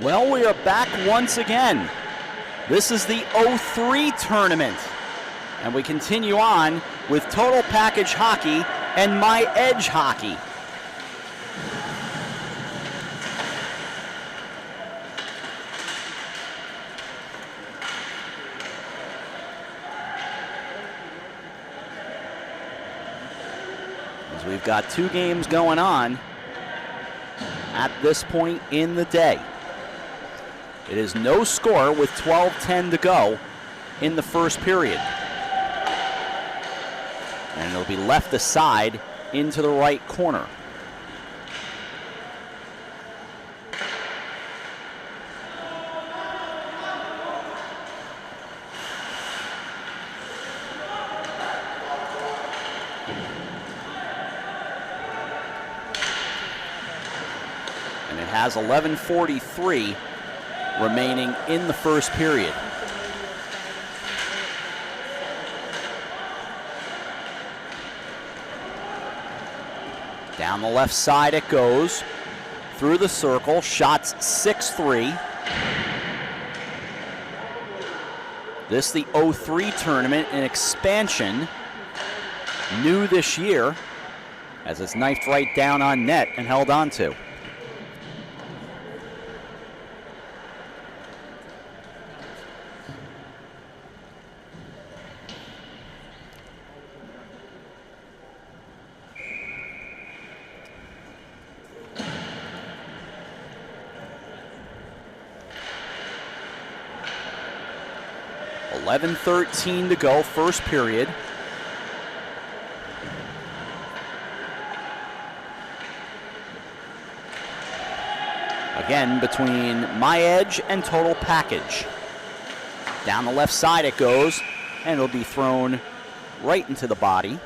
Well, we are back once again. This is the 03 tournament, and we continue on with Total Package Hockey and My Edge Hockey. As we've got two games going on at this point in the day. It is no score with 12:10 to go in the first period. And it'll be left aside into the right corner. And it has 11:43 remaining in the first period. Down the left side it goes, through the circle, shots 6-3. This the 03 tournament, an expansion, new this year, as it's knifed right down on net and held on to. .13 to go, first period. Again, between My Edge and Total Package. Down the left side it goes, and it'll be thrown right into the body.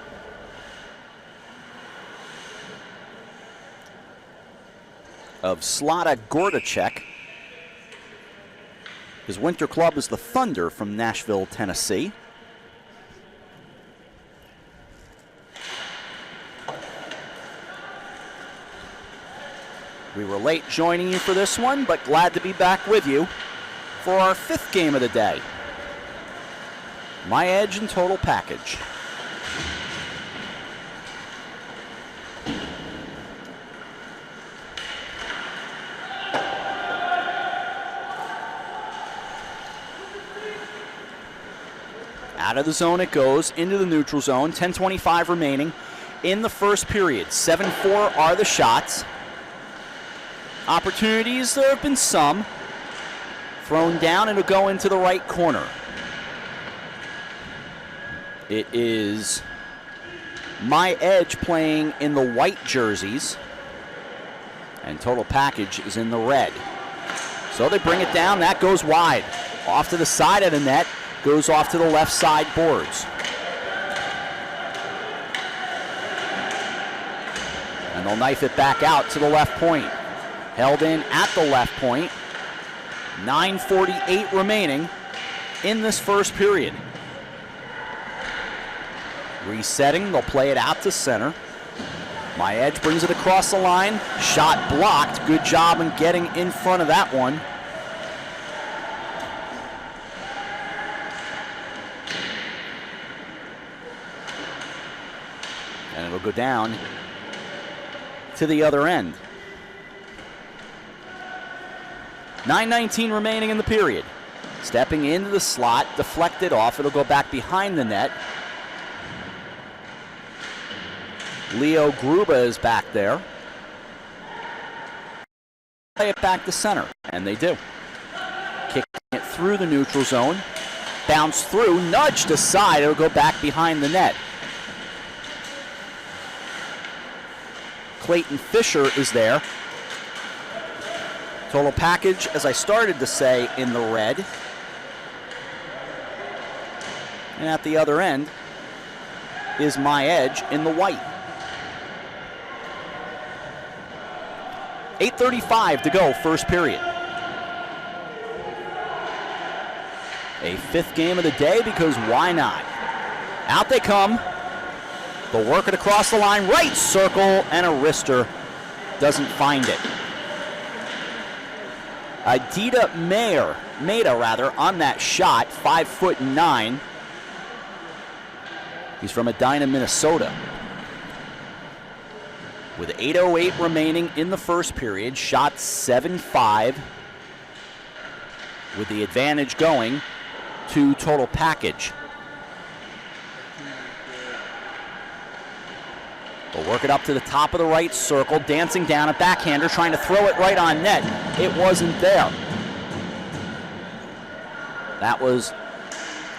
Of Slata Gordacek. His winter club is the Thunder from Nashville, Tennessee. We were late joining you for this one, but glad to be back with you for our fifth game of the day. My Edge and Total Package. Out of the zone it goes, into the neutral zone, 10:25 remaining in the first period. 7-4 are the shots. Opportunities, there have been some. Thrown down, and it'll go into the right corner. It is My Edge playing in the white jerseys, and Total Package is in the red. So they bring it down, that goes wide. Off to the side of the net. Goes off to the left side boards. And they'll knife it back out to the left point. Held in at the left point. 9:48 remaining in this first period. Resetting, they'll play it out to center. My Edge brings it across the line. Shot blocked. Good job in getting in front of that one. And it'll go down to the other end. 9:19 remaining in the period. Stepping into the slot, deflected off. It'll go back behind the net. Leo Gruba is back there. Play it back to center, and they do. Kicking it through the neutral zone. Bounce through, nudged aside. It'll go back behind the net. Clayton Fisher is there. Total Package, as I started to say, in the red. And at the other end is My Edge in the white. 8:35 to go, first period. A fifth game of the day, because why not? Out they come. They'll work it across the line, right circle, and a wrister doesn't find it. Adida Maeda on that shot, 5'9". He's from Edina, Minnesota. With 8:08 remaining in the first period, shot 7-5, with the advantage going to Total Package. We'll work it up to the top of the right circle, dancing down, a backhander, trying to throw it right on net. It wasn't there. That was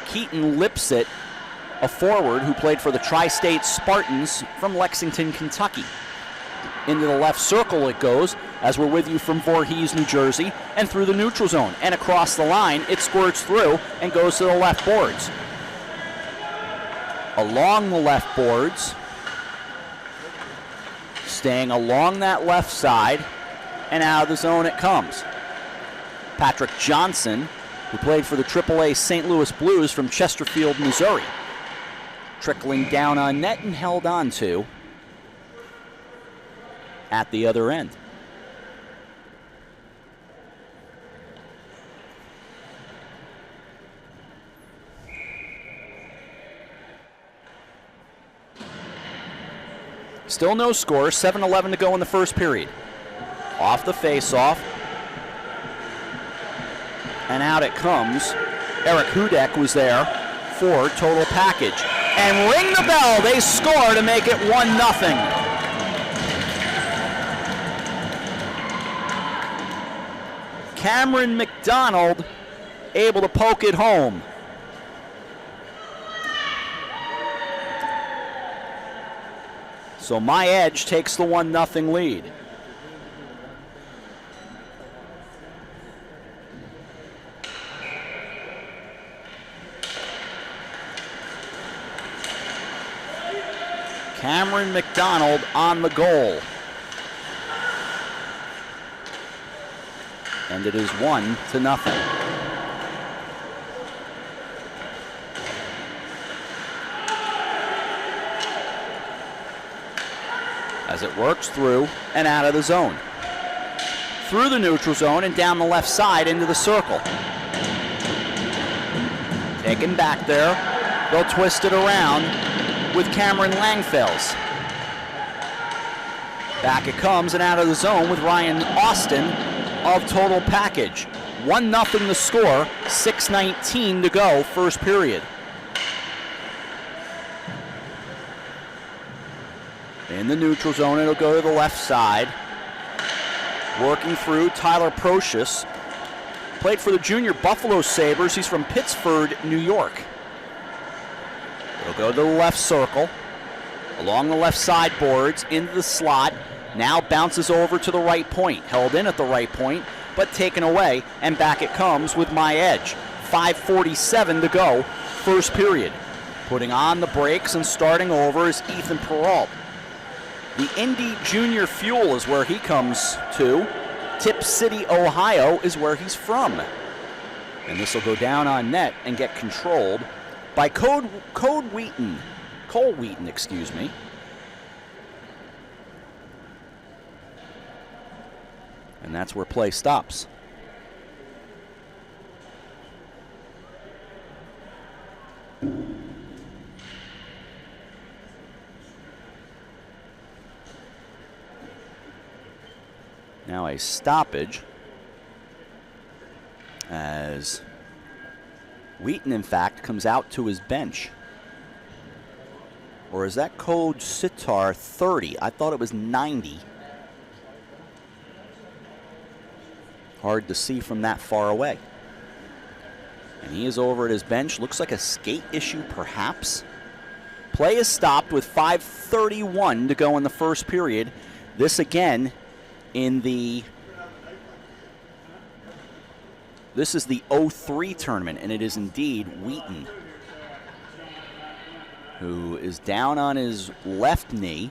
Keaton Lipsett, a forward who played for the Tri-State Spartans from Lexington, Kentucky. Into the left circle it goes, as we're with you from Voorhees, New Jersey, and through the neutral zone. And across the line, it squirts through and goes to the left boards. Along the left boards, staying along that left side, and out of the zone it comes. Patrick Johnson, who played for the AAA St. Louis Blues from Chesterfield, Missouri. Trickling down on net and held on to at the other end. Still no score, 7:11 to go in the first period. Off the face-off. And out it comes. Eric Hudek was there for Total Package. And ring the bell, they score to make it 1-0. Cameron McDonald able to poke it home. So My Edge takes the 1-0 lead. Cameron McDonald on the goal. And it is 1-0. As it works through and out of the zone. Through the neutral zone and down the left side into the circle. Taken back there. They'll twist it around with Cameron Langfels. Back it comes and out of the zone with Ryan Austin of Total Package. 1-0 the score, 6:19 to go, first period. In the neutral zone, it'll go to the left side. Working through, Tyler Procius. Played for the junior Buffalo Sabres. He's from Pittsford, New York. It'll go to the left circle. Along the left side boards, into the slot. Now bounces over to the right point. Held in at the right point, but taken away. And back it comes with My Edge. 5:47 to go, first period. Putting on the brakes and starting over is Ethan Peralt. The Indy Junior Fuel is where he comes to. Tip City, Ohio is where he's from. And this will go down on net and get controlled by Cole Wheaton, excuse me. And that's where play stops. Now a stoppage as Wheaton, in fact, comes out to his bench. Or is that code Sitar 30? I thought it was 90. Hard to see from that far away. And he is over at his bench. Looks like a skate issue, perhaps. Play is stopped with 5:31 to go in the first period. This again in the... This is the 03 tournament, and it is indeed Wheaton, who is down on his left knee.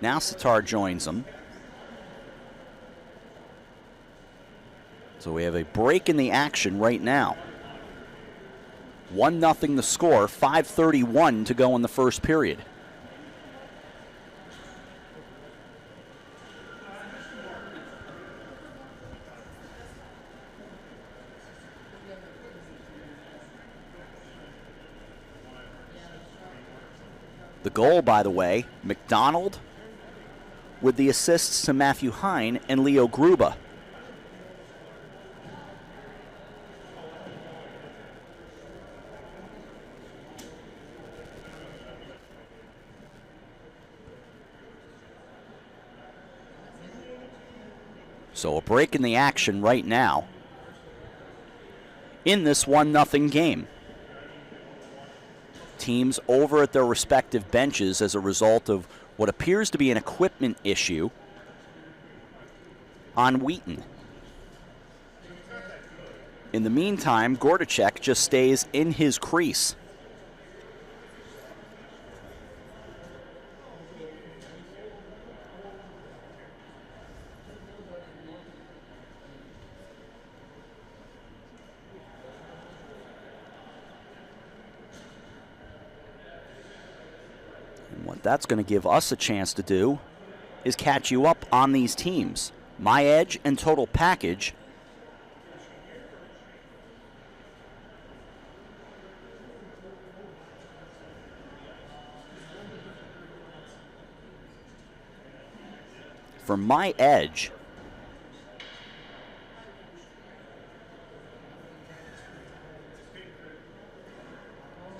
Now Sitar joins him. So we have a break in the action right now. 1-0 the score, 5:31 to go in the first period. The goal, by the way, McDonald with the assists to Matthew Hine and Leo Gruba. So a break in the action right now in this 1-0 game. Teams over at their respective benches as a result of what appears to be an equipment issue on Wheaton. In the meantime, Gordacek just stays in his crease. What that's going to give us a chance to do is catch you up on these teams. My Edge and Total Package for My Edge,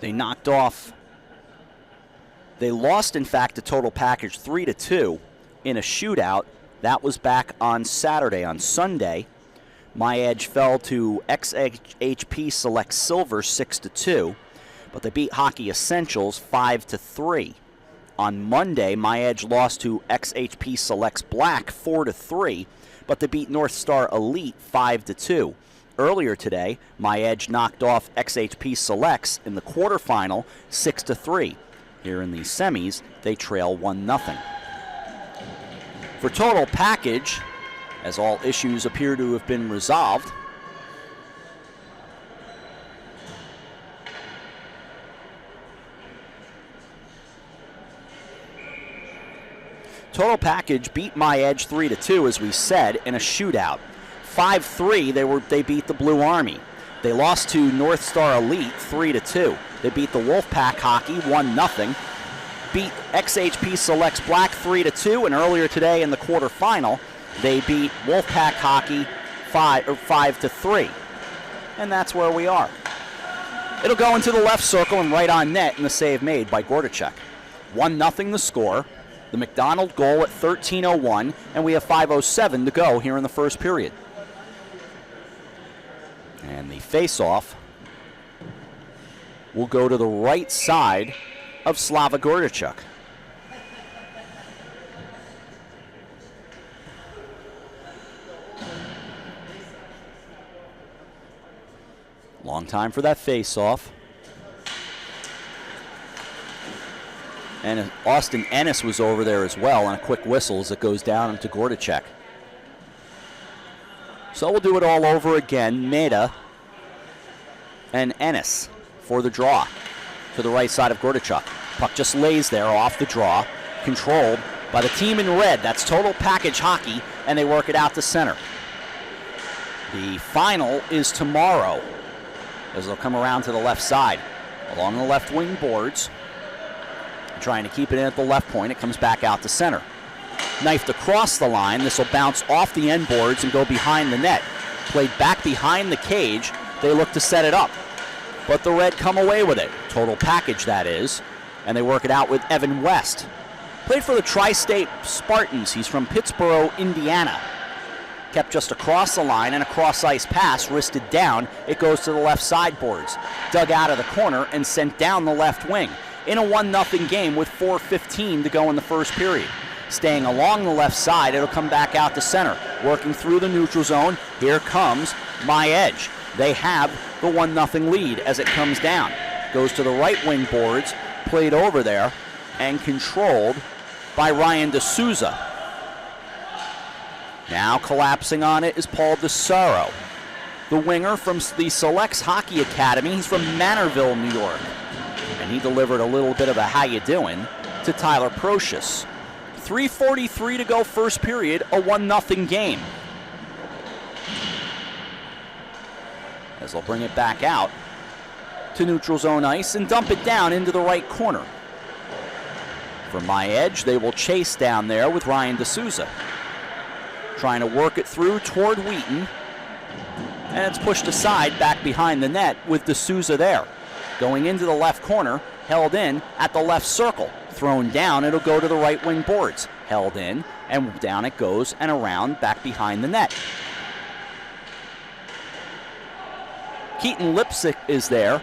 they knocked off. They lost, in fact, to Total Package 3-2 in a shootout. That was back on Saturday. On Sunday, My Edge fell to XHP Select Silver 6-2, but they beat Hockey Essentials 5-3. On Monday, My Edge lost to XHP Selects Black 4-3, but they beat North Star Elite 5-2. Earlier today, My Edge knocked off XHP Selects in the quarterfinal 6-3. Here in the semis, they trail 1-0. For Total Package, as all issues appear to have been resolved, Total Package beat My Edge 3-2, as we said, in a shootout. 5-3, they beat the Blue Army. They lost to North Star Elite 3-2. They beat the Wolfpack Hockey 1-0. Beat XHP Selects Black 3-2, and earlier today in the quarterfinal, they beat Wolfpack Hockey 5-3. And that's where we are. It'll go into the left circle and right on net, and the save made by Gordacek. 1-0 the score. The McDonald goal at 13:01, and we have 5:07 to go here in the first period. And the face-off will go to the right side of Slava Gordacek. Long time for that face-off. And Austin Ennis was over there as well, and a quick whistle as it goes down to Gordacek. So we'll do it all over again. Meda and Ennis for the draw to the right side of Gordacek. Puck just lays there off the draw, controlled by the team in red. That's Total Package Hockey, and they work it out to center. The final is tomorrow, as they'll come around to the left side along the left wing boards. Trying to keep it in at the left point. It comes back out to center. Knifed across the line. This will bounce off the end boards and go behind the net. Played back behind the cage. They look to set it up, but the Red come away with it. Total Package, that is. And they work it out with Evan West. Played for the Tri-State Spartans. He's from Pittsburgh, Indiana. Kept just across the line, and a cross-ice pass wristed down. It goes to the left side boards. Dug out of the corner and sent down the left wing. In a 1-0 game with 4:15 to go in the first period. Staying along the left side, it'll come back out to center. Working through the neutral zone, here comes My Edge. They have the 1-0 lead as it comes down. Goes to the right wing boards, played over there, and controlled by Ryan DeSousa. Now collapsing on it is Paul DeSousa, the winger from the Selects Hockey Academy. He's from Manorville, New York. And he delivered a little bit of a how you doing to Tyler Procius. 3:43 to go first period, a 1-0 game. As they'll bring it back out to neutral zone ice and dump it down into the right corner. For my edge, they will chase down there with Ryan DeSousa. Trying to work it through toward Wheaton. And it's pushed aside back behind the net with DeSousa there. Going into the left corner, held in at the left circle. Thrown down, it'll go to the right wing boards. Held in, and down it goes and around back behind the net. Keaton Lipsick is there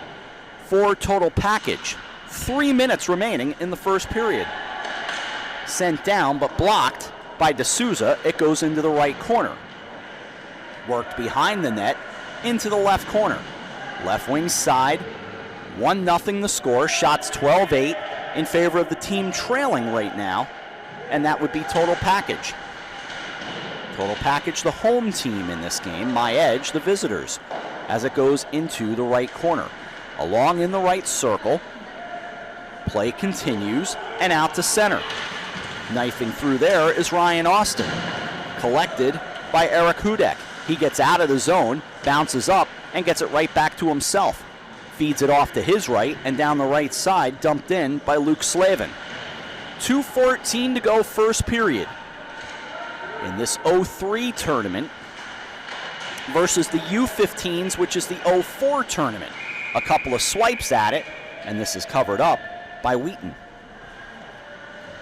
for total package. 3 minutes remaining in the first period. Sent down but blocked by DeSousa. It goes into the right corner. Worked behind the net into the left corner. Left wing side, 1-0 the score. Shots 12-8 in favor of the team trailing right now, and that would be total package. Total package, the home team in this game. My edge, the visitors, as it goes into the right corner. Along in the right circle, play continues, and out to center. Knifing through there is Ryan Austin, collected by Eric Hudek. He gets out of the zone, bounces up, and gets it right back to himself. Feeds it off to his right, and down the right side, dumped in by Luke Slavin. 2:14 to go first period in this 03 tournament versus the U15s, which is the 04 tournament. A couple of swipes at it, and this is covered up by Wheaton.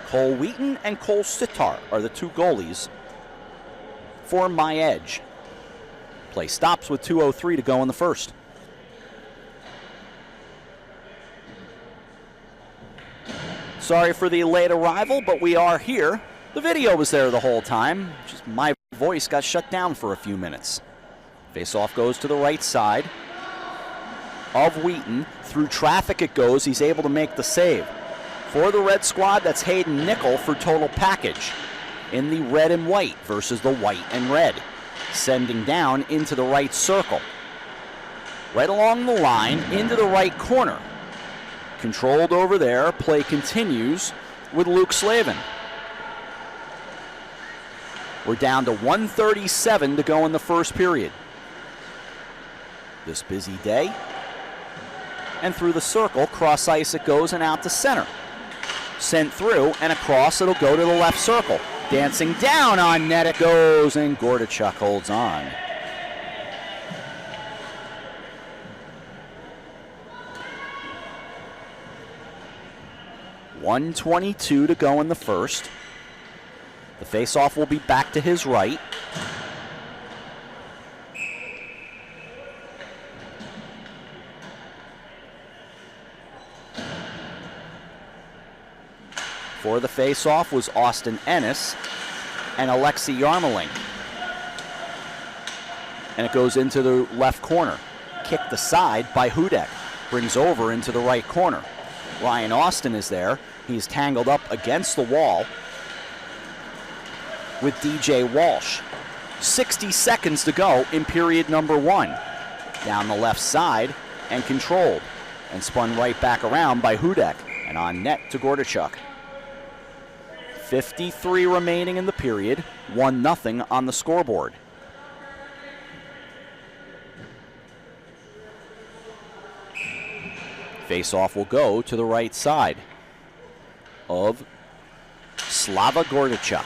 Cole Wheaton and Cole Sitar are the two goalies for my edge. Play stops with 2:03 to go in the first. Sorry for the late arrival, but we are here. The video was there the whole time. Just my voice got shut down for a few minutes. Face-off goes to the right side of Wheaton. Through traffic it goes. He's able to make the save. For the red squad, that's Hayden Nickel for total package in the red and white versus the white and red. Sending down into the right circle. Right along the line, into the right corner. Controlled over there. Play continues with Luke Slavin. We're down to 1:37 to go in the first period. This busy day. And through the circle, cross ice it goes and out to center. Sent through and across, it'll go to the left circle. Dancing down on net it goes, and Gordachuk holds on. .122 to go in the first. The face-off will be back to his right. For the face-off was Austin Ennis and Alexei Yarmoling. And it goes into the left corner. Kicked aside by Hudek. Brings over into the right corner. Ryan Austin is there. He's tangled up against the wall with DJ Walsh. 60 seconds to go in period number 1. Down the left side and controlled. And spun right back around by Hudek. And on net to Gordachuk. 53 remaining in the period. 1-0 on the scoreboard. Face-off will go to the right side of Slava Gordachuk.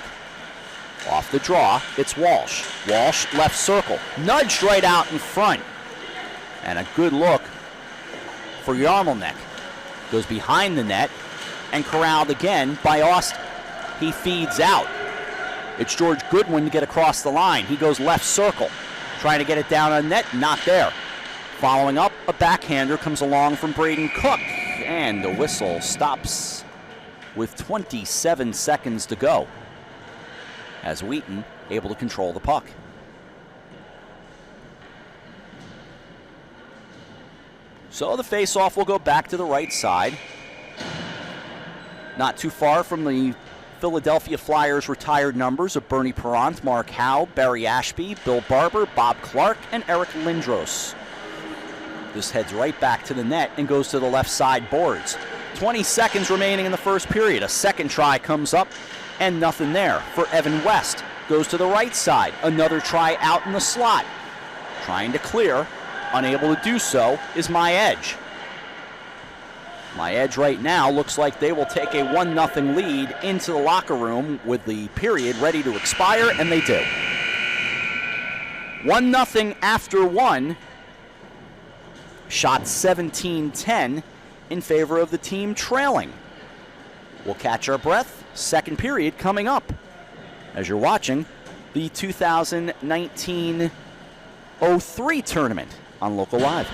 Off the draw, it's Walsh. Walsh, left circle. Nudged right out in front. And a good look for Yarmolenko. Goes behind the net and corralled again by Austin. He feeds out. It's George Goodwin to get across the line. He goes left circle. Trying to get it down on net, not there. Following up, a backhander comes along from Braden Cook. And the whistle stops with 27 seconds to go. As Wheaton able to control the puck. So the face-off will go back to the right side. Not too far from the Philadelphia Flyers retired numbers of Bernie Perrant, Mark Howe, Barry Ashby, Bill Barber, Bob Clark, and Eric Lindros. This heads right back to the net and goes to the left side boards. 20 seconds remaining in the first period. A second try comes up and nothing there for Evan West. Goes to the right side. Another try out in the slot. Trying to clear. Unable to do so is My Edge. My Edge right now looks like they will take a 1-0 lead into the locker room with the period ready to expire, and they do. 1-0 after 1. Shot 17-10 in favor of the team trailing. We'll catch our breath. Second period coming up as you're watching the 2019-03 tournament on Local Live.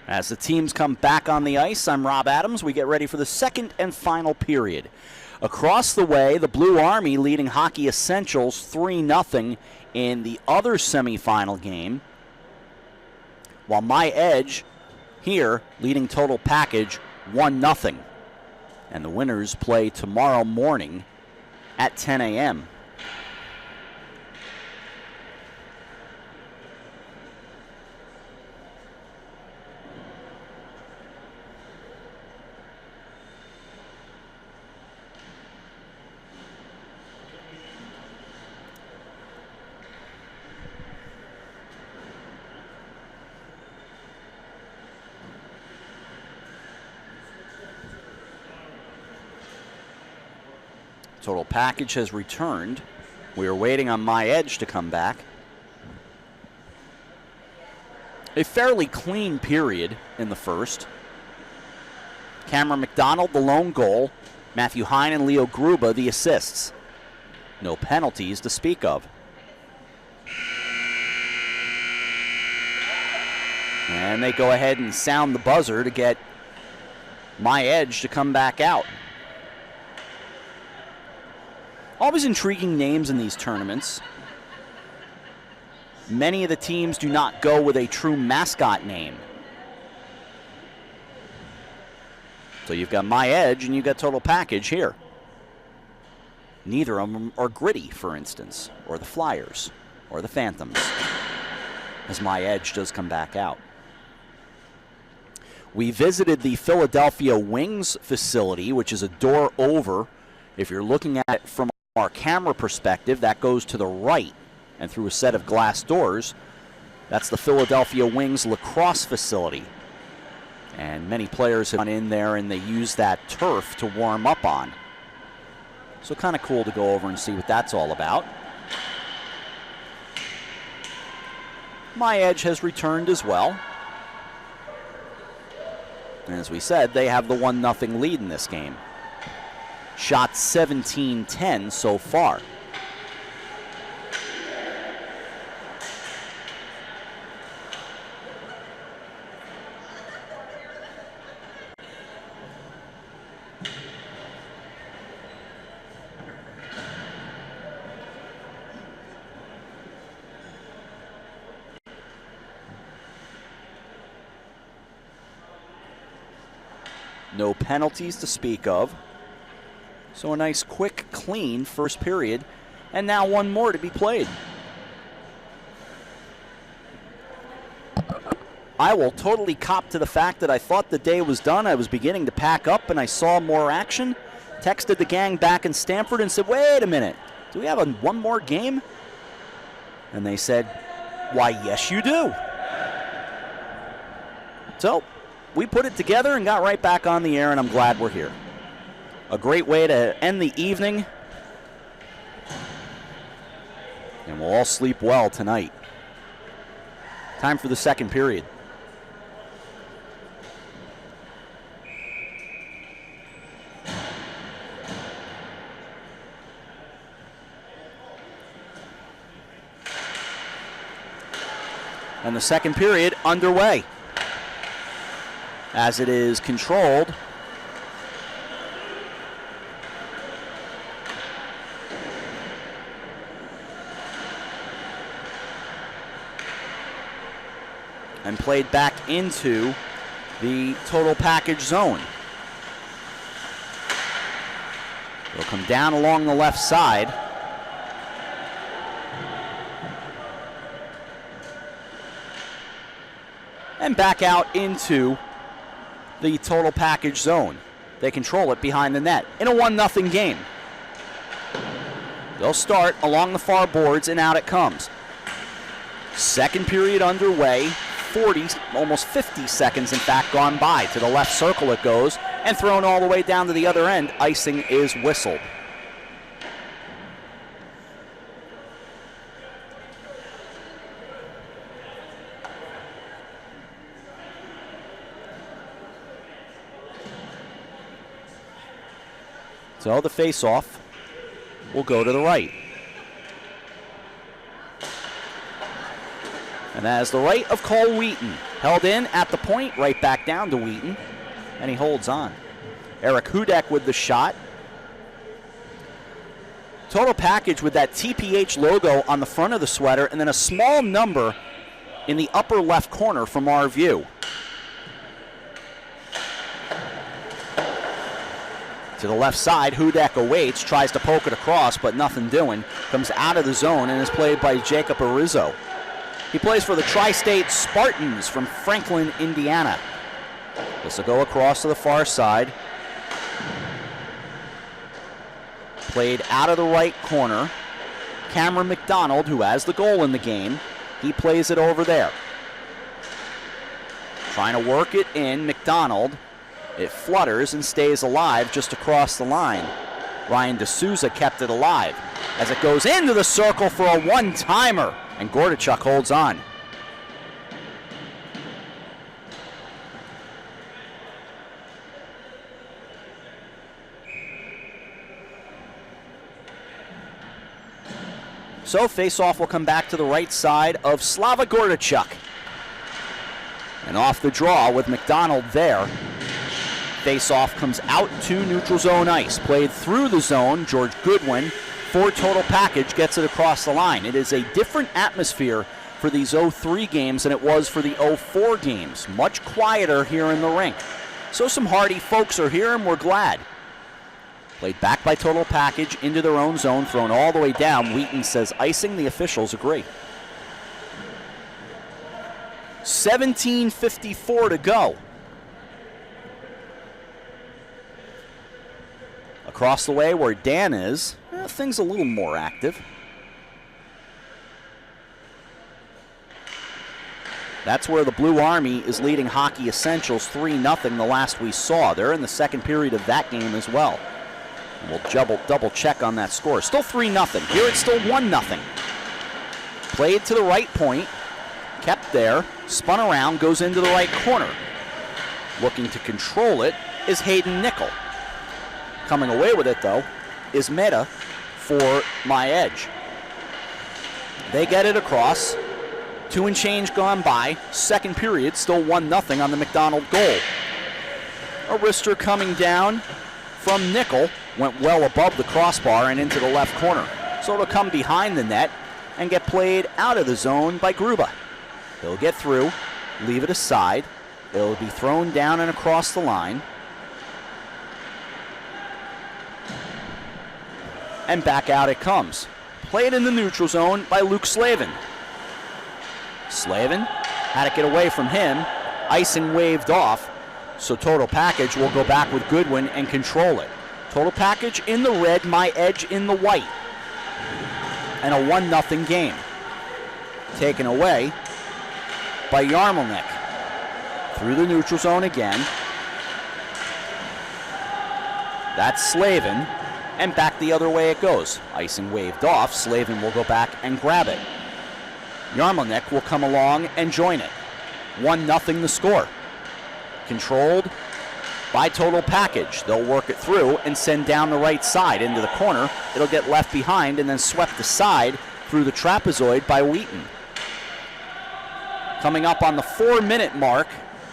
As the teams come back on the ice, I'm Rob Adams. We get ready for the second and final period. Across the way, the Blue Army leading Hockey Essentials 3-0 in the other semifinal game, while My Edge here leading Total Package 1-0. And the winners play tomorrow morning at 10 a.m. Total Package has returned. We are waiting on My Edge to come back. A fairly clean period in the first. Cameron McDonald, the lone goal. Matthew Hine and Leo Gruba, the assists. No penalties to speak of. And they go ahead and sound the buzzer to get My Edge to come back out. Always intriguing names in these tournaments. Many of the teams do not go with a true mascot name. So you've got My Edge and you've got Total Package here. Neither of them are Gritty, for instance, or the Flyers, or the Phantoms, as My Edge does come back out. We visited the Philadelphia Wings facility, which is a door over. If you're looking at it from our camera perspective, that goes to the right and through a set of glass doors. That's the Philadelphia Wings lacrosse facility. And many players have gone in there and they use that turf to warm up on. So kind of cool to go over and see what that's all about. My Edge has returned as well. And as we said, they have the 1-0 lead in this game. Shot 17-10 so far. No penalties to speak of. So a nice, quick, clean first period. And now one more to be played. I will totally cop to the fact that I thought the day was done. I was beginning to pack up and I saw more action. Texted the gang back in Stamford and said, wait a minute, do we have one more game? And they said, why, yes, you do. So we put it together and got right back on the air, and I'm glad we're here. A great way to end the evening. And we'll all sleep well tonight. Time for the second period. And the second period underway, as it is controlled and played back into the Total Package zone. They'll come down along the left side. And back out into the Total Package zone. They control it behind the net in a 1-0 game. They'll start along the far boards and out it comes. Second period underway. 40, almost 50 seconds, in fact, gone by. To the left circle it goes, and thrown all the way down to the other end. Icing is whistled. So the face-off will go to the right. And that is the right of Cole Wheaton. Held in at the point, right back down to Wheaton, and he holds on. Eric Hudek with the shot. Total package with that TPH logo on the front of the sweater, and then a small number in the upper left corner from our view. To the left side, Hudek awaits, tries to poke it across, but nothing doing. Comes out of the zone and is played by Jacob Arizo. He plays for the Tri-State Spartans from Franklin, Indiana. This will go across to the far side. Played out of the right corner. Cameron McDonald, who has the goal in the game, he plays it over there. Trying to work it in, McDonald. It flutters and stays alive just across the line. Ryan DeSousa kept it alive as it goes into the circle for a one-timer, and Gordichuk holds on. So face-off will come back to the right side of Slava Gordichuk. And off the draw with McDonald there. Face-off comes out to neutral zone ice. Played through the zone. George Goodwin, for total package, gets it across the line. It is a different atmosphere for these 03 games than it was for the 04 games. Much quieter here in the rink. So some hardy folks are here, and we're glad. Played back by total package into their own zone, thrown all the way down. Wheaton says icing. The officials agree. 17:54 to go. Across the way where Dan is, things a little more active. That's where the Blue Army is leading Hockey Essentials 3-0 the last we saw. They're in the second period of that game as well. And we'll double check on that score. Still 3-0. Here it's still 1-0. Played to the right point, kept there, spun around, goes into the right corner. Looking to control it is Hayden Nickel. Coming away with it, though, is Meta for My Edge. They get it across. 2 and change gone by. Second period, still 1-0 on the McDonald goal. A wrister coming down from Nickel. Went well above the crossbar and into the left corner. So it'll come behind the net and get played out of the zone by Gruba. He'll get through, leave it aside. It'll be thrown down and across the line. And back out it comes. Played in the neutral zone by Luke Slavin. Slavin had it get away from him. Icing waved off. So total package will go back with Goodwin and control it. Total package in the red, My Edge in the white. And a 1-0 game. Taken away by Yarmulnik. Through the neutral zone again. That's Slavin. And back the other way it goes. Icing waved off. Slavin will go back and grab it. Yarmulnik will come along and join it. 1-0 the score. Controlled by total package. They'll work it through and send down the right side into the corner. It'll get left behind and then swept aside through the trapezoid by Wheaton. Coming up on the 4-minute mark,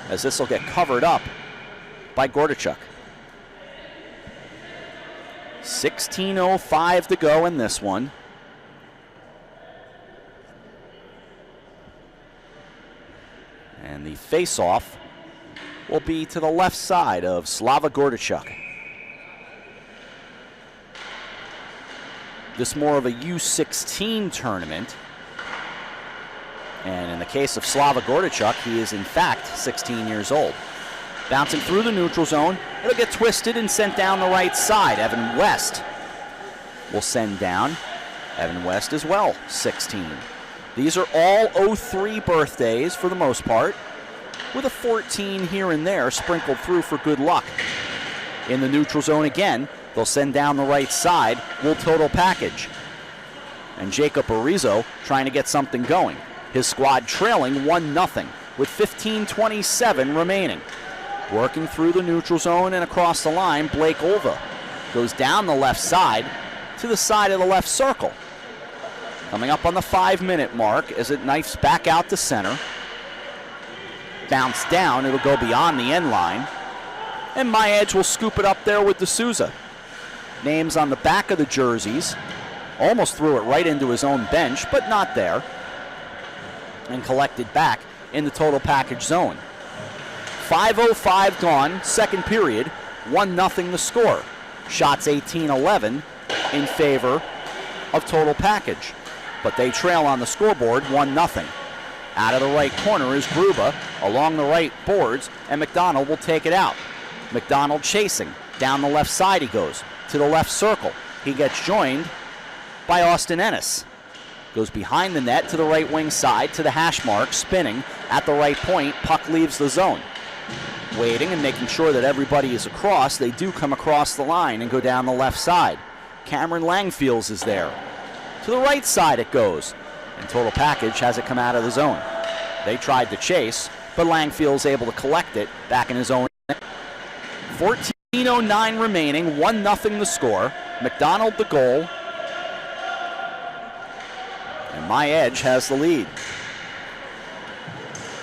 as this will get covered up by Gordichuk. 16:05 to go in this one. And the face-off will be to the left side of Slava Gordichuk. This more of a U16 tournament. And in the case of Slava Gordichuk, he is in fact 16 years old. Bouncing through the neutral zone, it'll get twisted and sent down the right side. Evan West will send down. Evan West as well, 16. These are all 03 birthdays for the most part, with a 14 here and there sprinkled through for good luck. In the neutral zone again, they'll send down the right side, will total package. And Jacob Arizo trying to get something going. His squad trailing 1-0 with 15:27 remaining. Working through the neutral zone and across the line, Blake Olva goes down the left side to the side of the left circle. Coming up on the 5-minute mark as it knifes back out to center. Bounce down, it'll go beyond the end line. And My Edge will scoop it up there with DeSousa. Names on the back of the jerseys. Almost threw it right into his own bench, but not there. And collected back in the total package zone. 5:05 gone, second period, 1-0 the score. Shots 18-11 in favor of total package. But they trail on the scoreboard 1-0. Out of the right corner is Gruba along the right boards, and McDonald will take it out. McDonald chasing. Down the left side he goes. To the left circle. He gets joined by Austin Ennis. Goes behind the net to the right wing side to the hash mark, spinning at the right point. Puck leaves the zone. Waiting and making sure that everybody is across. They do come across the line and go down the left side. Cameron Langfields is there. To the right side it goes. And total package has it come out of the zone. They tried to chase, but Langfield's able to collect it back in his own net. 14:09 remaining, 1-0 the score. McDonald the goal. And My Edge has the lead.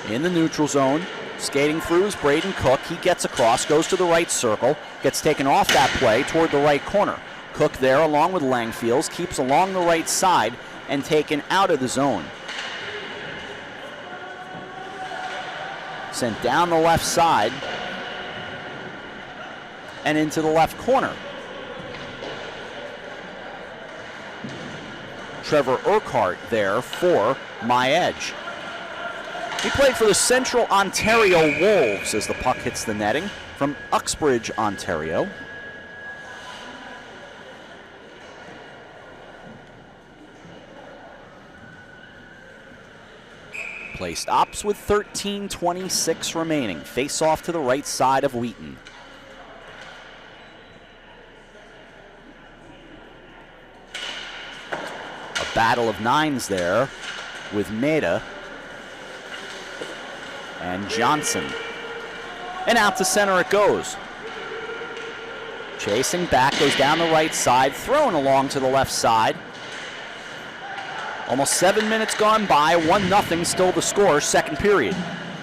In the neutral zone, skating through is Braden Cook. He gets across, goes to the right circle, gets taken off that play toward the right corner. Cook there along with Langfields, keeps along the right side and taken out of the zone. Sent down the left side and into the left corner. Trevor Urquhart there for My Edge. He played for the Central Ontario Wolves as the puck hits the netting from Uxbridge, Ontario. Play stops with 13:26 remaining. Face off to the right side of Wheaton. A battle of nines there with Maida and Johnson. And out to center it goes. Chasing back, goes down the right side, thrown along to the left side. Almost 7 minutes gone by, 1-0 still the score, second period.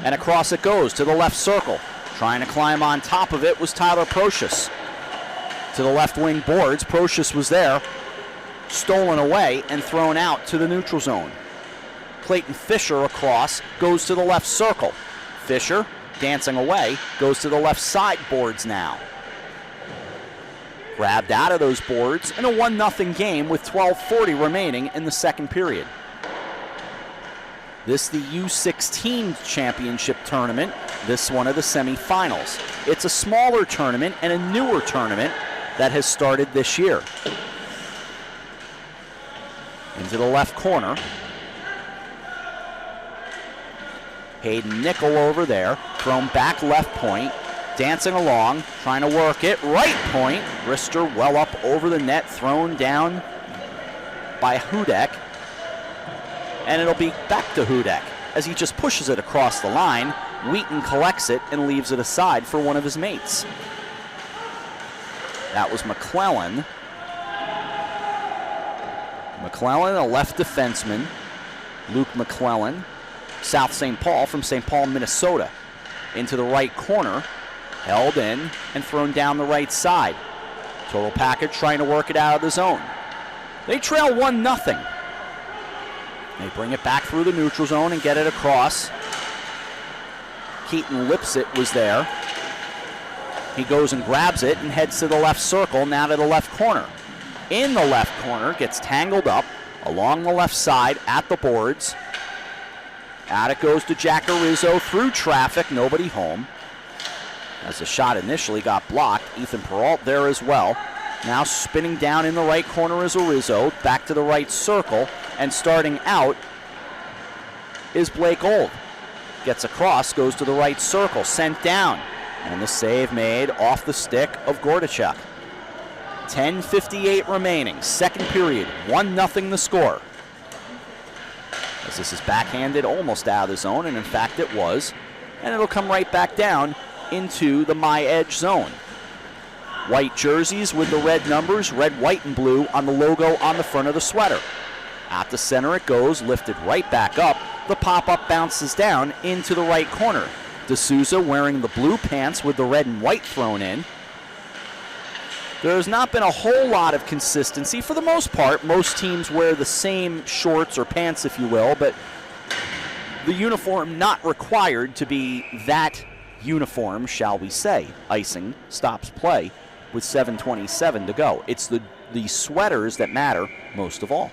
And across it goes to the left circle. Trying to climb on top of it was Tyler Procius. To the left wing boards, Procius was there. Stolen away and thrown out to the neutral zone. Clayton Fisher across, goes to the left circle. Fisher, dancing away, goes to the left side boards now. Grabbed out of those boards in a 1-0 game with 12:40 remaining in the second period. This the U16 championship tournament, this one of the semifinals. It's a smaller tournament and a newer tournament that has started this year. Into the left corner. Hayden Nickel over there, thrown back left point. Dancing along, trying to work it. Right point. Brister well up over the net, thrown down by Hudek. And it'll be back to Hudek as he just pushes it across the line. Wheaton collects it and leaves it aside for one of his mates. That was McClellan. McClellan, a left defenseman. Luke McClellan, South St. Paul from St. Paul, Minnesota. Into the right corner. Held in and thrown down the right side. Total package trying to work it out of the zone. They trail 1-0. They bring it back through the neutral zone and get it across. Keaton Lipsett was there. He goes and grabs it and heads to the left circle, now to the left corner. In the left corner, gets tangled up along the left side at the boards. Out it goes to Jack Arizzo through traffic, nobody home. As the shot initially got blocked, Ethan Peralt there as well. Now spinning down in the right corner is Arizzo, back to the right circle, and starting out is Blake Old. Gets across, goes to the right circle, sent down, and the save made off the stick of Gordachuk. 10:58 remaining, second period, 1-0 the score. As this is backhanded almost out of the zone, and in fact it was, and it'll come right back down into the My Edge zone. White jerseys with the red numbers, red, white, and blue on the logo on the front of the sweater. Out to center it goes, lifted right back up. The pop-up bounces down into the right corner. DeSousa wearing the blue pants with the red and white thrown in. There's not been a whole lot of consistency. For the most part, most teams wear the same shorts or pants, if you will, but the uniform not required to be that uniform, shall we say. Icing stops play with 7:27 to go. It's the sweaters that matter most of all.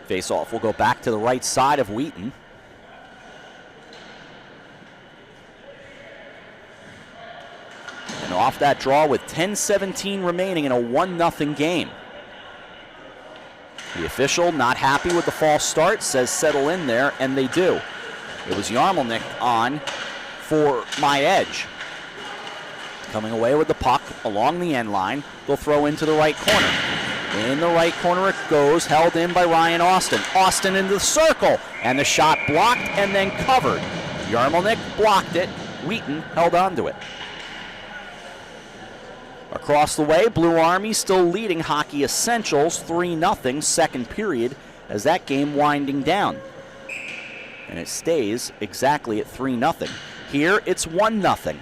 Face-off will go back to the right side of Wheaton. And off that draw with 10:17 remaining in a 1-0 game. The official not happy with the false start, says settle in there, and they do. It was Yarmulnik on for My Edge. Coming away with the puck along the end line. They'll throw into the right corner. In the right corner it goes, held in by Ryan Austin. Austin into the circle, and the shot blocked and then covered. Yarmulnik blocked it. Wheaton held on to it. Across the way, Blue Army still leading Hockey Essentials 3-0 second period as that game winding down. And it stays exactly at 3-0. Here it's 1-0.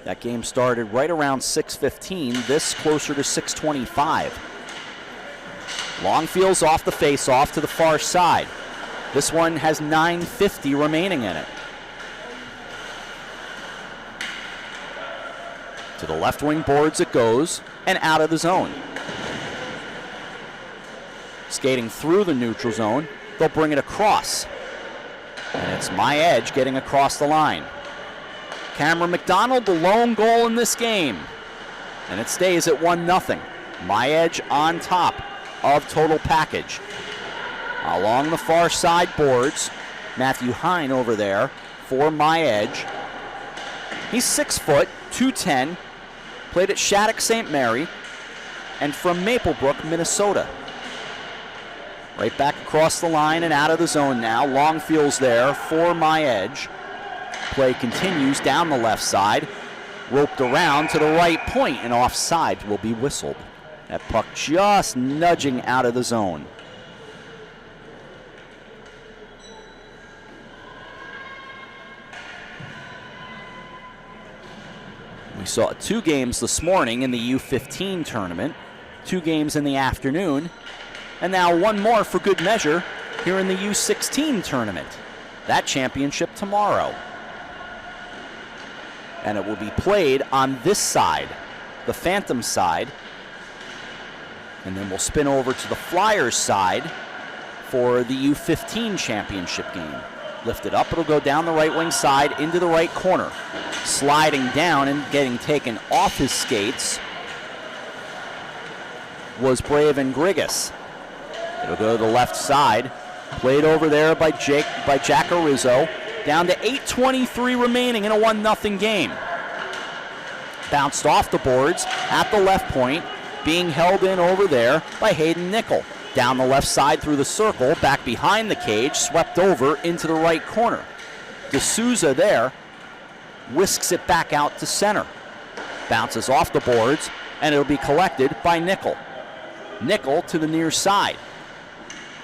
That game started right around 6:15, this closer to 6:25. Longfield's off the face-off to the far side. This one has 9:50 remaining in it. To the left wing boards it goes, and out of the zone. Skating through the neutral zone, they'll bring it across. And it's My Edge getting across the line. Cameron McDonald, the lone goal in this game. And it stays at 1-0. My Edge on top of total package. Along the far side boards, Matthew Hine over there for My Edge. He's 6 foot, 210, played at Shattuck St. Mary, and from Maplebrook, Minnesota. Right back across the line and out of the zone now. Longfield's there for My Edge. Play continues down the left side. Roped around to the right point, and offside will be whistled. That puck just nudging out of the zone. We saw 2 games this morning in the U15 tournament, 2 games in the afternoon, and now 1 more for good measure here in the U16 tournament. That championship tomorrow. And it will be played on this side, the Phantom side. And then we'll spin over to the Flyers side for the U15 championship game. Lifted up, it'll go down the right wing side into the right corner. Sliding down and getting taken off his skates was Braven Grigas. It'll go to the left side. Played over there by Jack Arizzo. Down to 8:23 remaining in a 1-0 game. Bounced off the boards at the left point, being held in over there by Hayden Nickel. Down the left side through the circle, back behind the cage, swept over into the right corner. DeSousa there, whisks it back out to center. Bounces off the boards, and it'll be collected by Nickel. Nickel to the near side.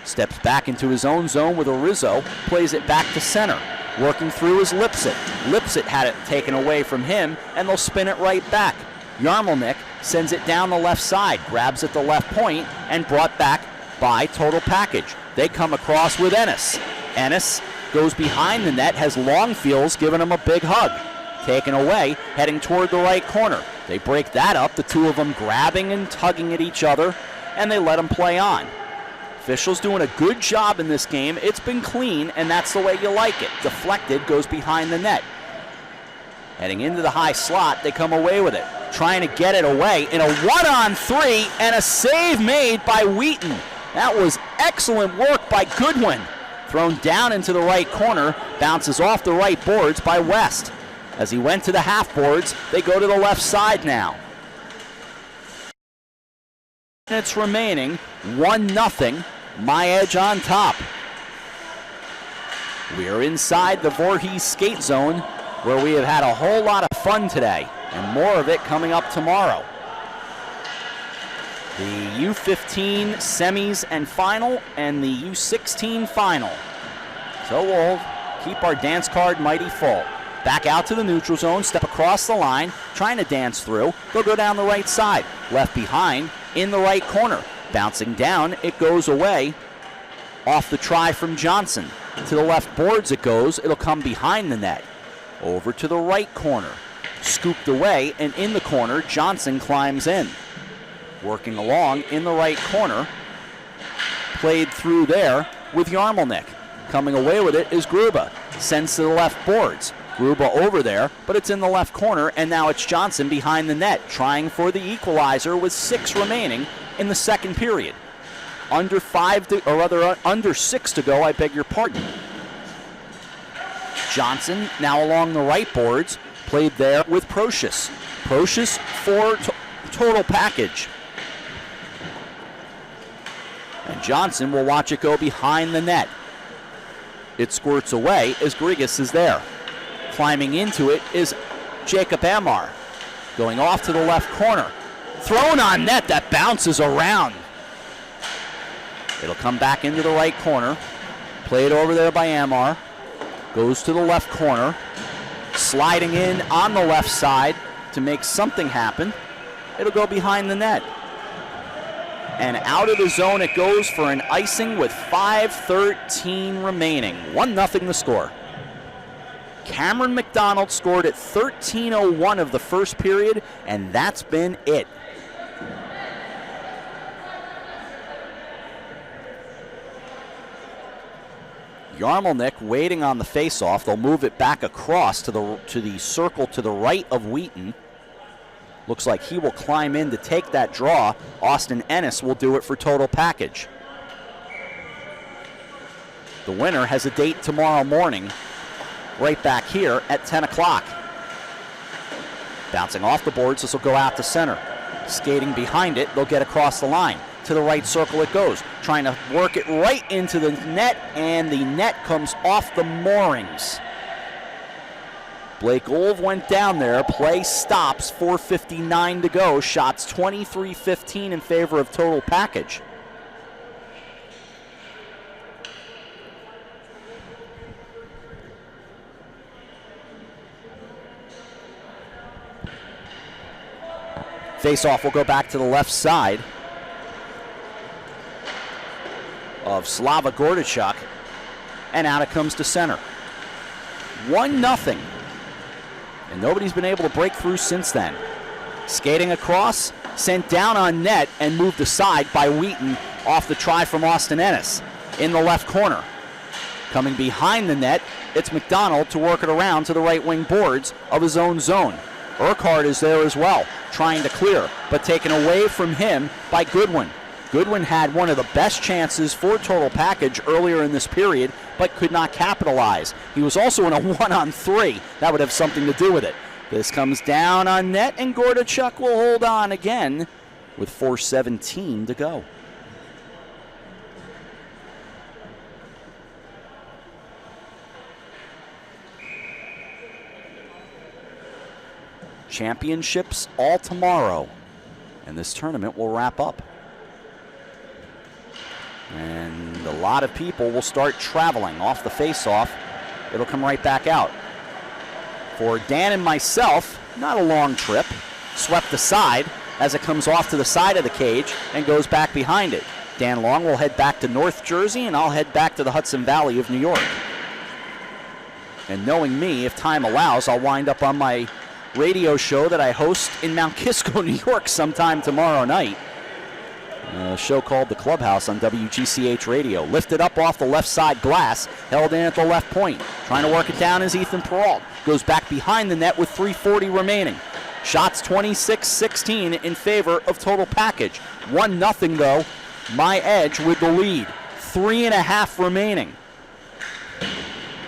Steps back into his own zone with Arizzo, plays it back to center. Working through is Lipset. Lipset had it taken away from him, and they'll spin it right back. Yarmulnik sends it down the left side, grabs at the left point, and brought back by Total Package. They come across with Ennis. Ennis goes behind the net, has Longfields giving him a big hug. Taken away, heading toward the right corner. They break that up, the two of them grabbing and tugging at each other, and they let them play on. Officials doing a good job in this game. It's been clean, and that's the way you like it. Deflected, goes behind the net. Heading into the high slot, they come away with it. Trying to get it away in a 1-on-3, and a save made by Wheaton. That was excellent work by Goodwin. Thrown down into the right corner, bounces off the right boards by West. As he went to the half boards, they go to the left side now. Minutes remaining, 1-0, My Edge on top. We are inside the Voorhees skate zone, where we have had a whole lot of fun today, and more of it coming up tomorrow. The U15 semis and final, and the U16 final. So we'll keep our dance card mighty full. Back out to the neutral zone, step across the line, trying to dance through. They'll go down the right side. Left behind in the right corner. Bouncing down, it goes away off the try from Johnson. To the left boards it goes. It'll come behind the net. Over to the right corner. Scooped away, and in the corner, Johnson climbs in. Working along in the right corner. Played through there with Yarmelnik. Coming away with it is Gruba. Sends to the left boards. Gruba over there, but it's in the left corner, and now it's Johnson behind the net, trying for the equalizer with 6 remaining in the second period. Under 6 to go, I beg your pardon. Johnson now along the right boards, played there with Procius. Procius for total package. And Johnson will watch it go behind the net. It squirts away as Grigas is there. Climbing into it is Jacob Amar. Going off to the left corner. Thrown on net that bounces around. It'll come back into the right corner. Played over there by Amar. Goes to the left corner. Sliding in on the left side to make something happen. It'll go behind the net. And out of the zone it goes for an icing with 5:13 remaining. 1-0 the score. Cameron McDonald scored at 13:01 of the first period, and that's been it. Yarmelnik waiting on the faceoff. They'll move it back across to the circle to the right of Wheaton. Looks like he will climb in to take that draw. Austin Ennis will do it for total package. The winner has a date tomorrow morning, right back here at 10 o'clock. Bouncing off the boards, this will go out to center. Skating behind it, they'll get across the line. To the right circle it goes. Trying to work it right into the net, and the net comes off the moorings. Blake Olve went down there. Play stops. 4:59 to go. Shots 23-15 in favor of total package. Face-off will go back to the left side of Slava Gordachuk, and out it comes to center. 1-0. And nobody's been able to break through since then. Skating across, sent down on net, and moved aside by Wheaton off the try from Austin Ennis in the left corner. Coming behind the net, it's McDonald to work it around to the right wing boards of his own zone. Urquhart is there as well, trying to clear, but taken away from him by Goodwin. Goodwin had one of the best chances for total package earlier in this period, but could not capitalize. He was also in a 1-on-3. That would have something to do with it. This comes down on net, and Gordachuk will hold on again with 4:17 to go. Championships all tomorrow, and this tournament will wrap up. And a lot of people will start traveling off the face-off. It'll come right back out. For Dan and myself, not a long trip. Swept aside as it comes off to the side of the cage and goes back behind it. Dan Long will head back to North Jersey, and I'll head back to the Hudson Valley of New York. And knowing me, if time allows, I'll wind up on my radio show that I host in Mount Kisco, New York sometime tomorrow night. A show called The Clubhouse on WGCH Radio. Lifted up off the left side glass, held in at the left point. Trying to work it down is Ethan Peralt. Goes back behind the net with 3:40 remaining. Shots 26-16 in favor of total package. 1-0 though. My Edge with the lead. 3.5 remaining.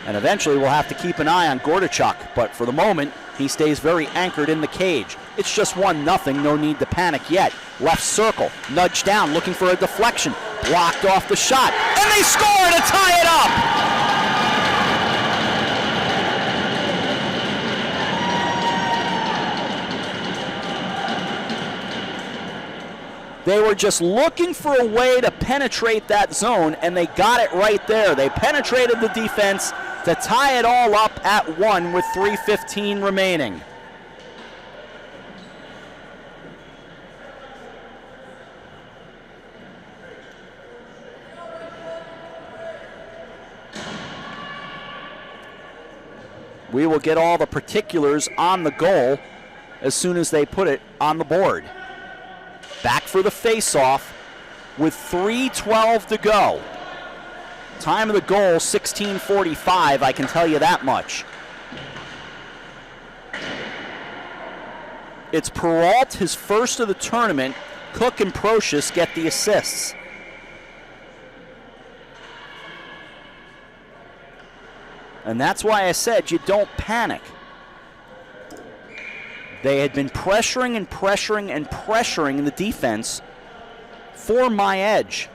And eventually we'll have to keep an eye on Gordachuk, but for the moment, he stays very anchored in the cage. It's just 1-0, no need to panic yet. Left circle, nudged down, looking for a deflection. Blocked off the shot, and they score to tie it up! They were just looking for a way to penetrate that zone, and they got it right there. They penetrated the defense to tie it all up at 1 with 3:15 remaining. We will get all the particulars on the goal as soon as they put it on the board. Back for the face-off with 3:12 to go. Time of the goal, 16:45, I can tell you that much. It's Peralt, his first of the tournament. Cook and Procius get the assists. And that's why I said you don't panic. They had been pressuring and pressuring and pressuring the defense for my edge.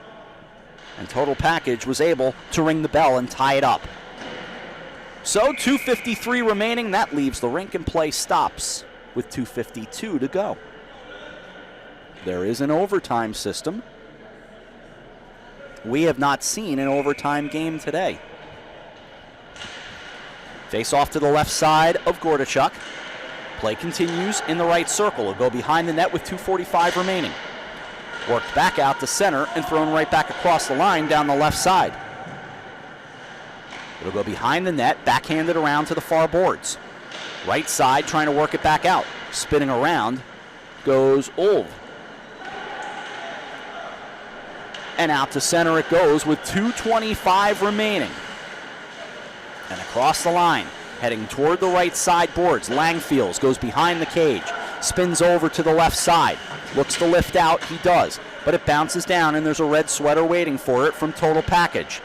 And Total Package was able to ring the bell and tie it up. So 2:53 remaining. That leaves the rink and play stops with 2:52 to go. There is an overtime system. We have not seen an overtime game today. Face off to the left side of Gordachuk. Play continues in the right circle. It'll go behind the net with 2:45 remaining. Worked back out to center and thrown right back across the line down the left side. It'll go behind the net, backhanded around to the far boards. Right side trying to work it back out. Spinning around goes Ulv. And out to center it goes with 2:25 remaining. And across the line, heading toward the right side boards. Langfields goes behind the cage, spins over to the left side, looks to lift out, he does, but it bounces down and there's a red sweater waiting for it from Total Package.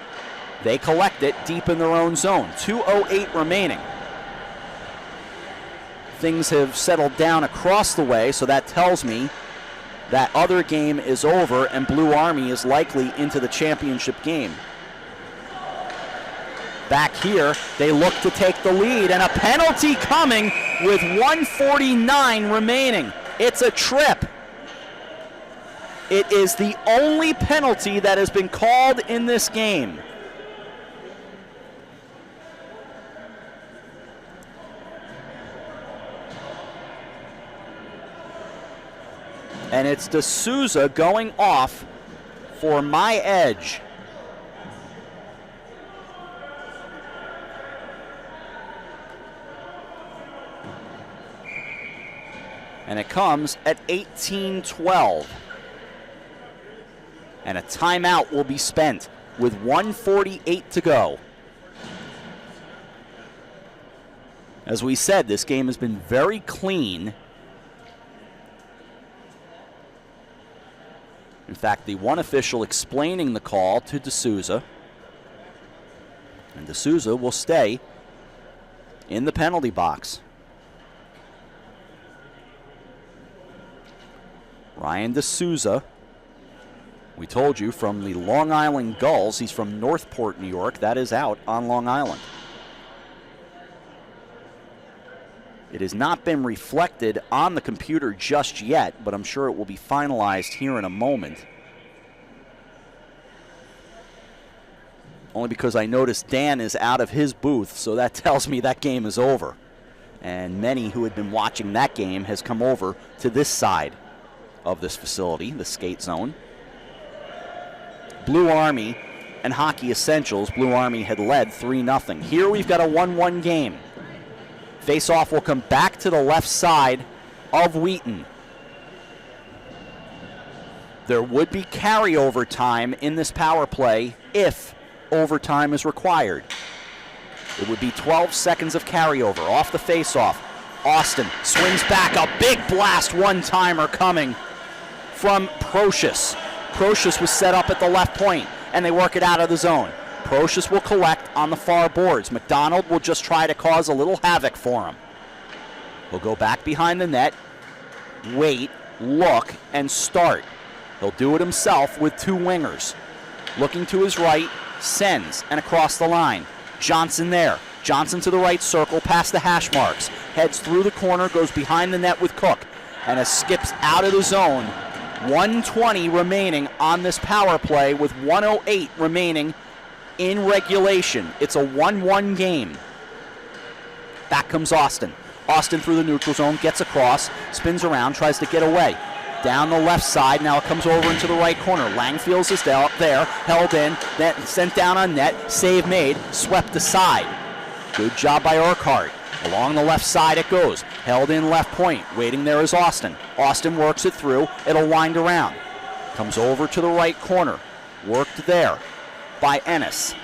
They collect it deep in their own zone, 2:08 remaining. Things have settled down across the way, so that tells me that other game is over and Blue Army is likely into the championship game. Back here, they look to take the lead, and a penalty coming with 1:49 remaining. It's a trip. It is the only penalty that has been called in this game. And it's DeSousa going off for my edge. And it comes at 18:12. And a timeout will be spent with 1:48 to go. As we said, this game has been very clean. In fact, the one official explaining the call to DeSousa. And DeSousa will stay in the penalty box. Ryan DeSousa, we told you, from the Long Island Gulls. He's from Northport, New York. That is out on Long Island. It has not been reflected on the computer just yet, but I'm sure it will be finalized here in a moment. Only because I noticed Dan is out of his booth, so that tells me that game is over. And many who had been watching that game has come over to this side of this facility, the skate zone. Blue Army and Hockey Essentials. Blue Army had led 3-0. Here we've got a 1-1 game. Face-off will come back to the left side of Wheaton. There would be carryover time in this power play if overtime is required. It would be 12 seconds of carryover off the face-off. Austin swings back, a big blast one-timer coming from Procius. Procius was set up at the left point, and they work it out of the zone. Procius will collect on the far boards. McDonald will just try to cause a little havoc for him. He'll go back behind the net, wait, look, and start. He'll do it himself with two wingers. Looking to his right, sends, and across the line. Johnson there. Johnson to the right circle, past the hash marks. Heads through the corner, goes behind the net with Cook, and skips out of the zone 1:20 remaining on this power play with 1:08 remaining in regulation. It's a 1-1 game. Back comes Austin. Austin through the neutral zone, gets across, spins around, tries to get away. Down the left side, now it comes over into the right corner. Langfields is there, held in, then sent down on net, save made, swept aside. Good job by Urquhart. Along the left side it goes. Held in left point. Waiting there is Austin. Austin works it through. It'll wind around. Comes over to the right corner. Worked there by Ennis.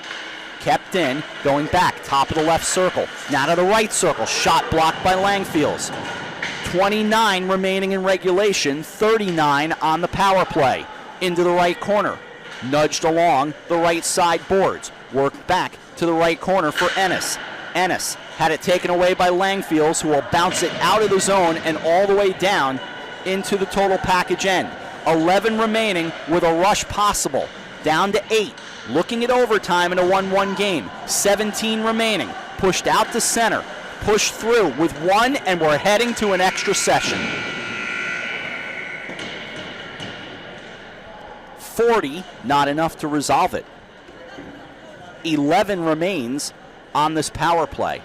Kept in, going back. Top of the left circle. Now to the right circle. Shot blocked by Langfields. 29 remaining in regulation. 39 on the power play. Into the right corner. Nudged along the right side boards. Worked back to the right corner for Ennis. Ennis had it taken away by Langfields, who will bounce it out of the zone and all the way down into the total package end. 11 remaining with a rush possible. Down to 8. Looking at overtime in a 1-1 game. 17 remaining. Pushed out to center. Pushed through with 1, and we're heading to an extra session. 40, not enough to resolve it. 11 remains on this power play.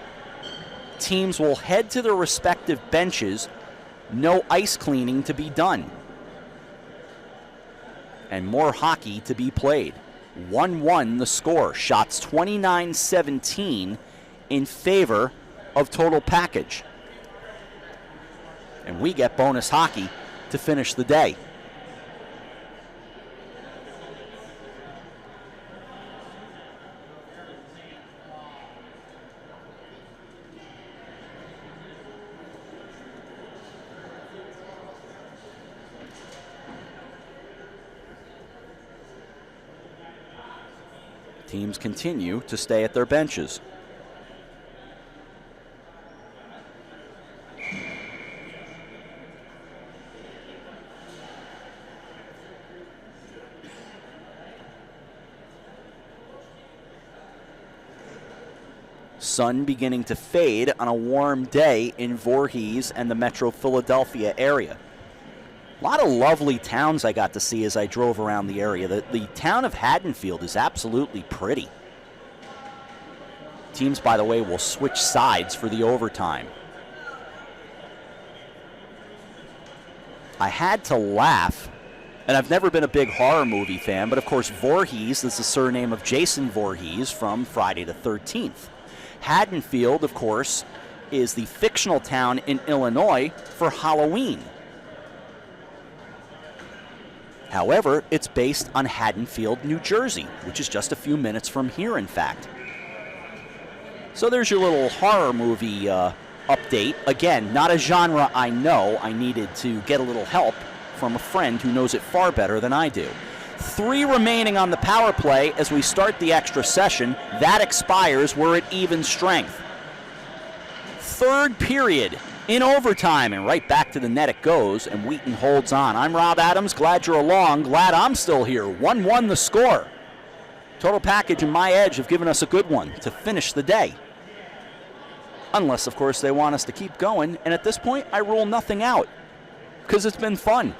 Teams will head to their respective benches. No ice cleaning to be done. And more hockey to be played. 1-1 the score. Shots 29-17 in favor of total package. And we get bonus hockey to finish the day. Teams continue to stay at their benches. Sun beginning to fade on a warm day in Voorhees and the Metro Philadelphia area. A lot of lovely towns I got to see as I drove around the area. The town of Haddonfield is absolutely pretty. Teams, by the way, will switch sides for the overtime. I had to laugh, and I've never been a big horror movie fan, but of course Voorhees is the surname of Jason Voorhees from Friday the 13th. Haddonfield, of course, is the fictional town in Illinois for Halloween. However, it's based on Haddonfield, New Jersey, which is just a few minutes from here, in fact. So there's your little horror movie update. Again, not a genre I know. I needed to get a little help from a friend who knows it far better than I do. 3 remaining on the power play as we start the extra session. That expires. We're at even strength. Third period in overtime, and right back to the net it goes, and Wheaton holds on. I'm Rob Adams. Glad you're along. Glad I'm still here. 1-1 the score. Total package and My Edge have given us a good one to finish the day. Unless, of course, they want us to keep going, and at this point, I rule nothing out because it's been fun.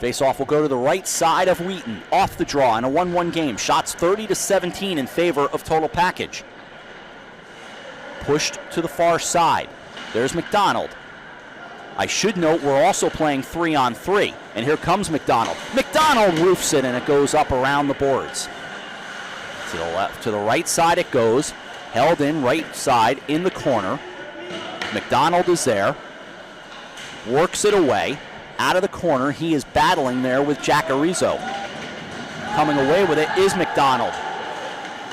Face-off will go to the right side of Wheaton. Off the draw in a 1-1 game. Shots 30-17 in favor of total package. Pushed to the far side. There's McDonald. I should note we're also playing 3-on-3. And here comes McDonald. McDonald roofs it, and it goes up around the boards. To the left, to the right side it goes. Held in right side in the corner. McDonald is there. Works it away. Out of the corner, he is battling there with Jacarizo. Coming away with it is McDonald.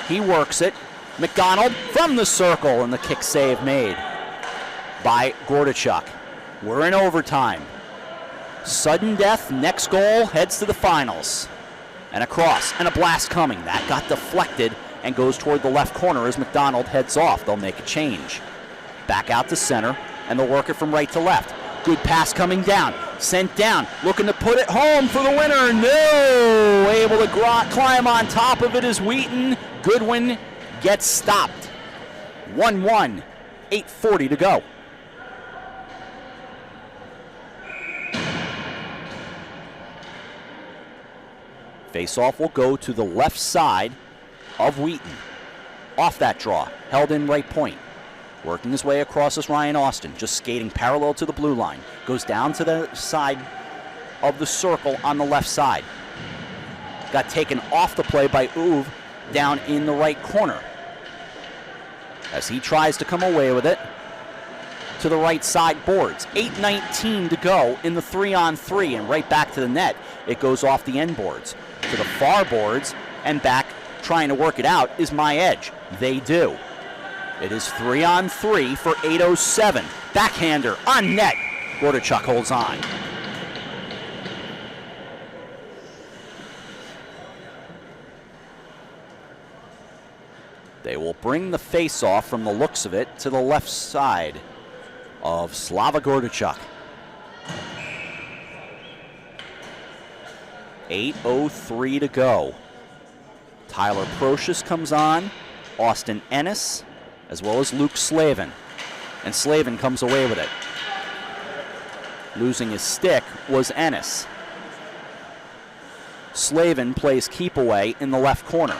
He works it. McDonald from the circle, and the kick save made by Gordichuk. We're in overtime. Sudden death, next goal, heads to the finals. And a cross, and a blast coming. That got deflected and goes toward the left corner as McDonald heads off. They'll make a change. Back out to center, and they'll work it from right to left. Good pass coming down. Sent down. Looking to put it home for the winner. No! Able to climb on top of it is Wheaton. Goodwin gets stopped. 1-1. 8:40 to go. Face-off will go to the left side of Wheaton. Off that draw, held in right point. Working his way across is Ryan Austin, just skating parallel to the blue line. Goes down to the side of the circle on the left side. Got taken off the play by Uve down in the right corner. As he tries to come away with it to the right side boards. 8:19 to go in the 3-on-3, and right back to the net. It goes off the end boards. To the far boards and back trying to work it out is My Edge. They do. It is 3-on-3 for 8:07. Backhander on net. Gordichuk holds on. They will bring the face-off from the looks of it to the left side of Slava Gordichuk. 8:03 to go. Tyler Procius comes on, Austin Ennis, as well as Luke Slavin. And Slavin comes away with it. Losing his stick was Ennis. Slavin plays keep away in the left corner.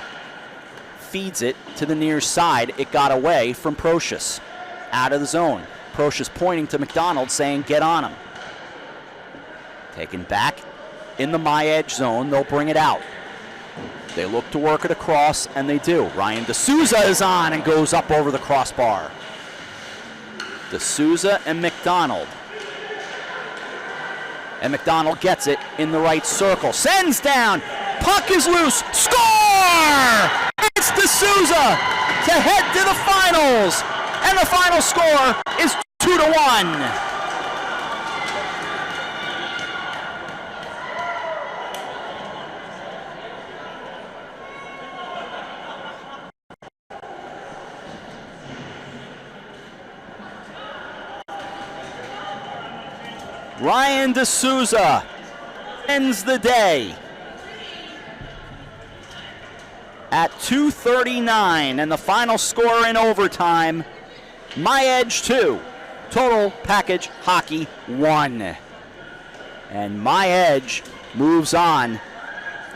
Feeds it to the near side. It got away from Procius. Out of the zone. Procius pointing to McDonald saying, get on him. Taken back in the My Edge zone. They'll bring it out. They look to work it across, and they do. Ryan DeSousa is on and goes up over the crossbar. DeSousa and McDonald. And McDonald gets it in the right circle. Sends down. Puck is loose. Score! It's DeSousa to head to the finals. And the final score is 2-1. Ryan DeSousa ends the day at 2:39, and the final score in overtime, My Edge 2, Total Package Hockey 1. And My Edge moves on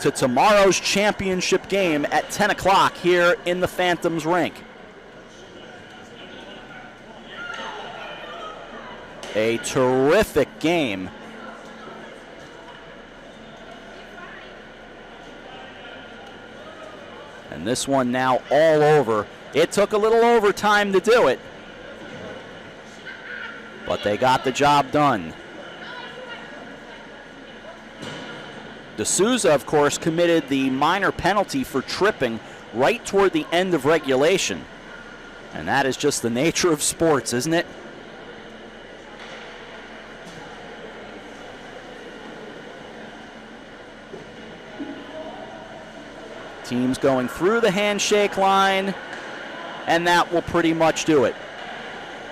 to tomorrow's championship game at 10 o'clock here in the Phantoms rink. A terrific game. And this one now all over. It took a little overtime to do it, but they got the job done. DeSousa, of course, committed the minor penalty for tripping right toward the end of regulation. And that is just the nature of sports, isn't it? Teams going through the handshake line, and that will pretty much do it.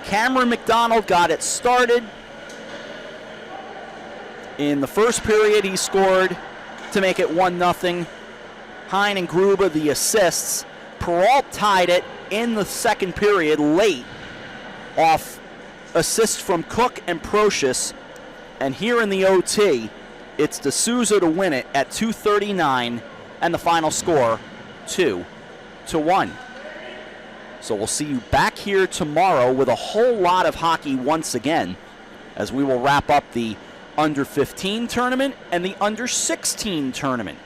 Cameron McDonald got it started. In the first period, he scored to make it 1-0. Hein and Gruba, the assists. Peralt tied it in the second period late off assists from Cook and Procius. And here in the OT, it's DeSousa to win it at 2:39. And the final score, 2-1. So we'll see you back here tomorrow with a whole lot of hockey once again, as we will wrap up the under-15 tournament and the under-16 tournament.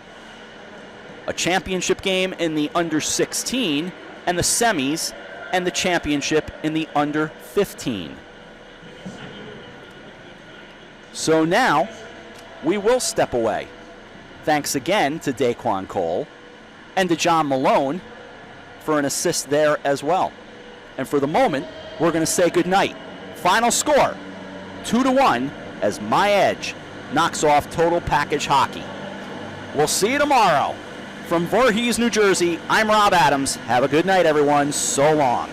A championship game in the under-16 and the semis, and the championship in the under-15. So now we will step away. Thanks again to Daquan Cole and to John Malone for an assist there as well. And for the moment, we're going to say goodnight. Final score, 2-1, as My Edge knocks off Total Package Hockey. We'll see you tomorrow. From Voorhees, New Jersey, I'm Rob Adams. Have a good night, everyone. So long.